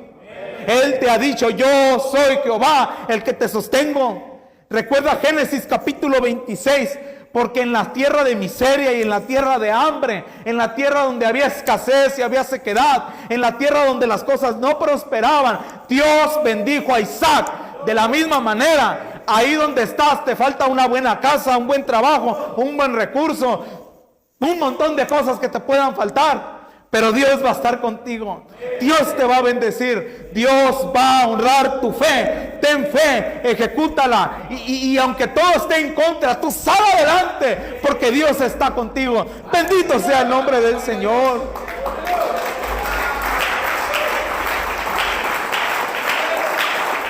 Él te ha dicho, yo soy Jehová, el que te sostengo. Recuerda Génesis capítulo 26, porque en la tierra de miseria y en la tierra de hambre, en la tierra donde había escasez y había sequedad, en la tierra donde las cosas no prosperaban, Dios bendijo a Isaac. De la misma manera, ahí donde estás te falta una buena casa, un buen trabajo, un buen recurso, un montón de cosas que te puedan faltar, pero Dios va a estar contigo. Dios te va a bendecir. Dios va a honrar tu fe. Ten fe, ejecútala. Y aunque todo esté en contra, tú sal adelante, porque Dios está contigo. Bendito sea el nombre del Señor.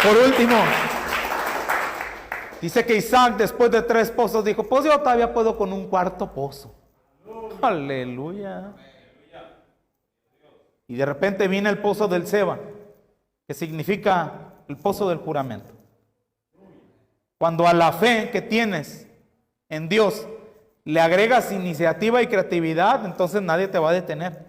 Por último, dice que Isaac, después de 3 pozos, dijo, pues yo todavía puedo con un 4.º pozo. Aleluya. Y de repente viene el pozo del Seba, que significa el pozo del juramento. Cuando a la fe que tienes en Dios le agregas iniciativa y creatividad, entonces nadie te va a detener.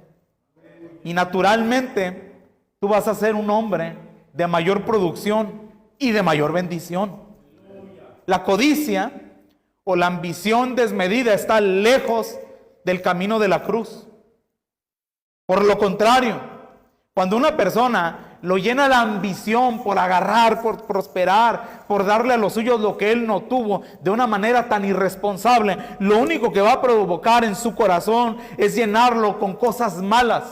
Y naturalmente tú vas a ser un hombre de mayor producción y de mayor bendición. La codicia o la ambición desmedida está lejos del camino de la cruz. Por lo contrario, cuando una persona lo llena la ambición por agarrar, por prosperar, por darle a los suyos lo que él no tuvo de una manera tan irresponsable, lo único que va a provocar en su corazón es llenarlo con cosas malas.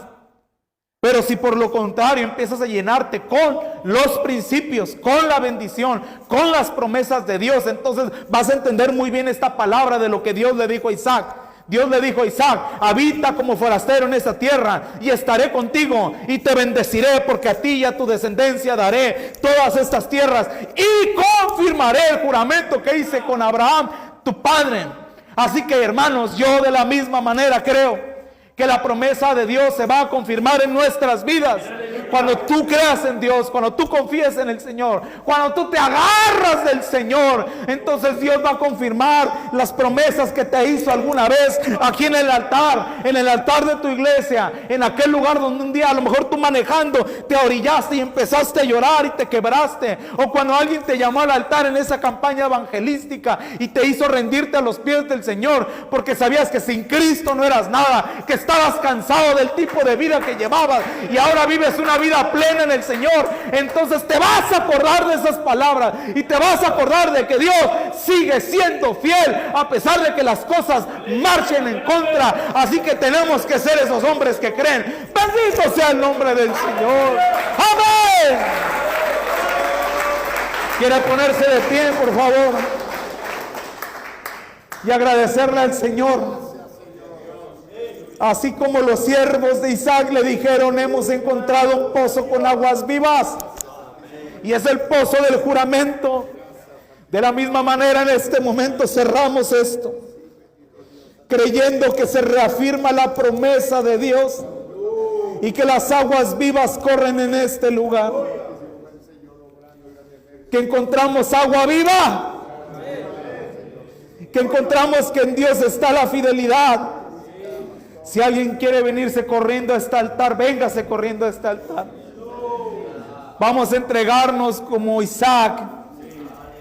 Pero si por lo contrario empiezas a llenarte con los principios, con la bendición, con las promesas de Dios, entonces vas a entender muy bien esta palabra de lo que Dios le dijo a Isaac. Dios le dijo a Isaac, habita como forastero en esta tierra y estaré contigo y te bendeciré, porque a ti y a tu descendencia daré todas estas tierras y confirmaré el juramento que hice con Abraham, tu padre. Así que, hermanos, yo de la misma manera creo que la promesa de Dios se va a confirmar en nuestras vidas. Cuando tú creas en Dios, cuando tú confíes en el Señor, cuando tú te agarras del Señor, entonces Dios va a confirmar las promesas que te hizo alguna vez aquí en el altar de tu iglesia, en aquel lugar donde un día a lo mejor tú manejando te orillaste y empezaste a llorar y te quebraste, o cuando alguien te llamó al altar en esa campaña evangelística y te hizo rendirte a los pies del Señor, porque sabías que sin Cristo no eras nada, que estabas cansado del tipo de vida que llevabas y ahora vives una vida plena en el Señor. Entonces te vas a acordar de esas palabras y te vas a acordar de que Dios sigue siendo fiel a pesar de que las cosas marchen en contra. Así que tenemos que ser esos hombres que creen. Bendito sea el nombre del Señor. Amén. ¿Quiere ponerse de pie, por favor? Y agradecerle al Señor. Así como los siervos de Isaac le dijeron, hemos encontrado un pozo con aguas vivas. Y es el pozo del juramento. De la misma manera en este momento cerramos esto, creyendo que se reafirma la promesa de Dios y que las aguas vivas corren en este lugar. Que encontramos agua viva. Que encontramos que en Dios está la fidelidad. Si alguien quiere venirse corriendo a este altar, véngase corriendo a este altar. Vamos a entregarnos como Isaac,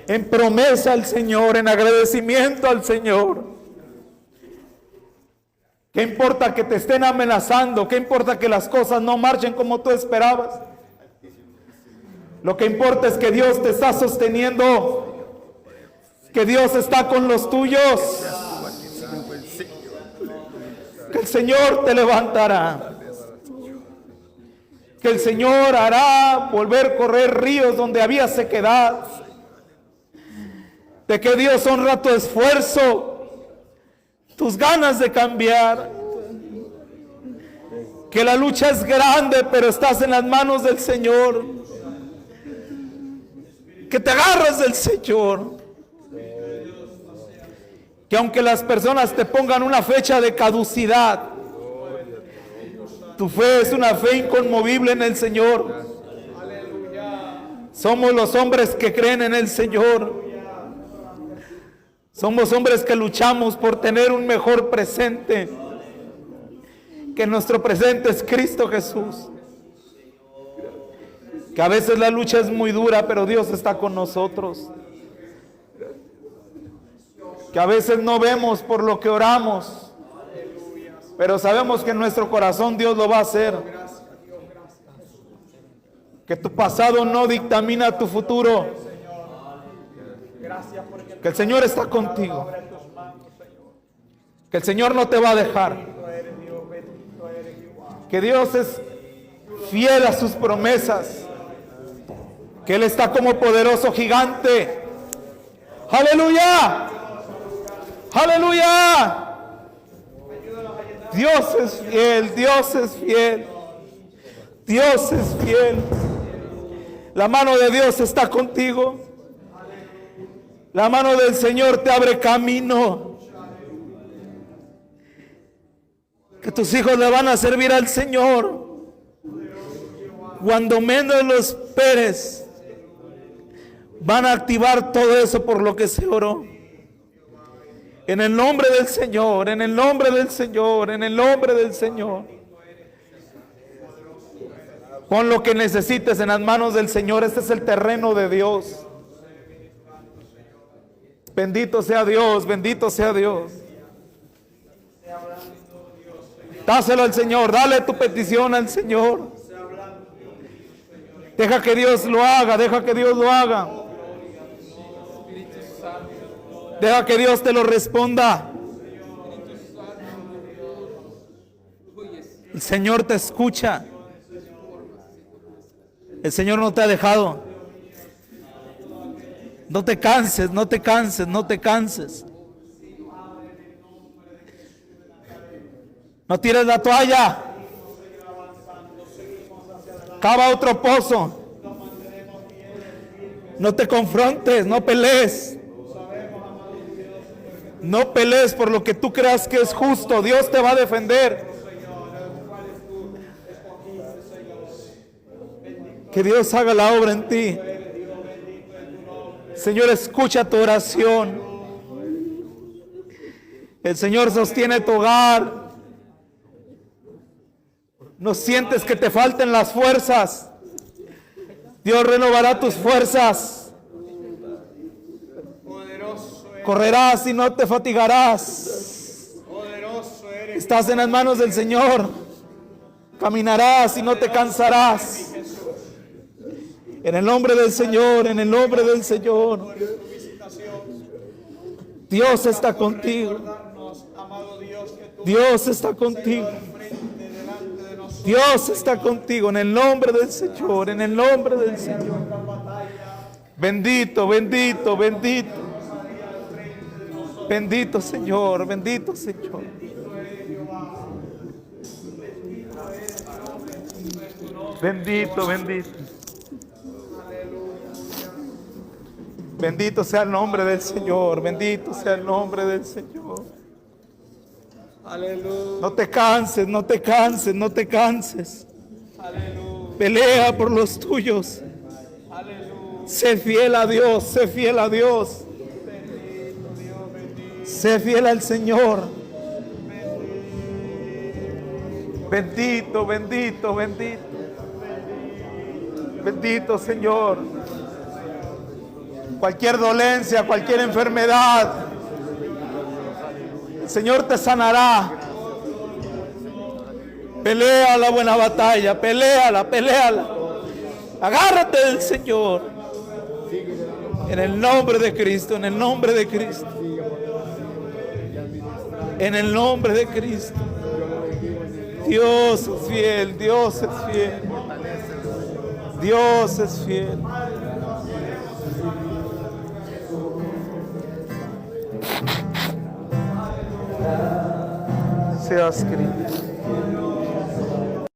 en promesa al Señor, en agradecimiento al Señor. ¿Qué importa que te estén amenazando? ¿Qué importa que las cosas no marchen como tú esperabas? Lo que importa es que Dios te está sosteniendo, que Dios está con los tuyos, que el Señor te levantará, que el Señor hará volver a correr ríos donde había sequedad, de que Dios honra tu esfuerzo, tus ganas de cambiar, que la lucha es grande, pero estás en las manos del Señor, que te agarras del Señor, que aunque las personas te pongan una fecha de caducidad, tu fe es una fe inconmovible en el Señor. Somos los hombres que creen en el Señor. Somos hombres que luchamos por tener un mejor presente, que nuestro presente es Cristo Jesús. Que a veces la lucha es muy dura, pero Dios está con nosotros. Que a veces no vemos por lo que oramos, pero sabemos que en nuestro corazón Dios lo va a hacer. Que tu pasado no dictamina tu futuro. Que el Señor está contigo. Que el Señor no te va a dejar. Que Dios es fiel a sus promesas. Que Él está como poderoso gigante. ¡Aleluya! ¡Aleluya! Dios es fiel, Dios es fiel. Dios es fiel. La mano de Dios está contigo. La mano del Señor te abre camino. Que tus hijos le van a servir al Señor. Cuando menos lo esperes, van a activar todo eso por lo que se oró. En el nombre del Señor, en el nombre del Señor, en el nombre del Señor. Pon lo que necesites en las manos del Señor. Este es el terreno de Dios. Bendito sea Dios, bendito sea Dios. Dáselo al Señor, dale tu petición al Señor. Deja que Dios lo haga, deja que Dios lo haga. Deja que Dios te lo responda. El Señor te escucha. El Señor no te ha dejado. No te canses, no te canses, no te canses. No tires la toalla. Cava otro pozo. No te confrontes, no pelees. No pelees por lo que tú creas que es justo. Dios te va a defender. Que Dios haga la obra en ti. Señor, escucha tu oración. El Señor sostiene tu hogar. No sientes que te falten las fuerzas. Dios renovará tus fuerzas. Correrás y no te fatigarás. Estás en las manos del Señor. Caminarás y no te cansarás. En el nombre del Señor, en el nombre del Señor. Dios está contigo. Dios está contigo. Dios está contigo en el nombre del Señor, en el nombre del Señor. Bendito, bendito, bendito. Bendito Señor, bendito Señor. Bendito, bendito. Bendito sea el nombre del Señor, bendito sea el nombre del Señor. Aleluya. No te canses, no te canses, no te canses. Aleluya. Pelea por los tuyos. Aleluya. Sé fiel a Dios, sé fiel a Dios. Bendito Dios, bendito. Sé fiel al Señor. Bendito, bendito, bendito. Bendito Señor. Cualquier dolencia, cualquier enfermedad, el Señor te sanará. Pelea la buena batalla, peléala, peléala. Agárrate del Señor. En el nombre de Cristo, en el nombre de Cristo. En el nombre de Cristo. Dios es fiel, Dios es fiel. Dios es fiel. Seas querido.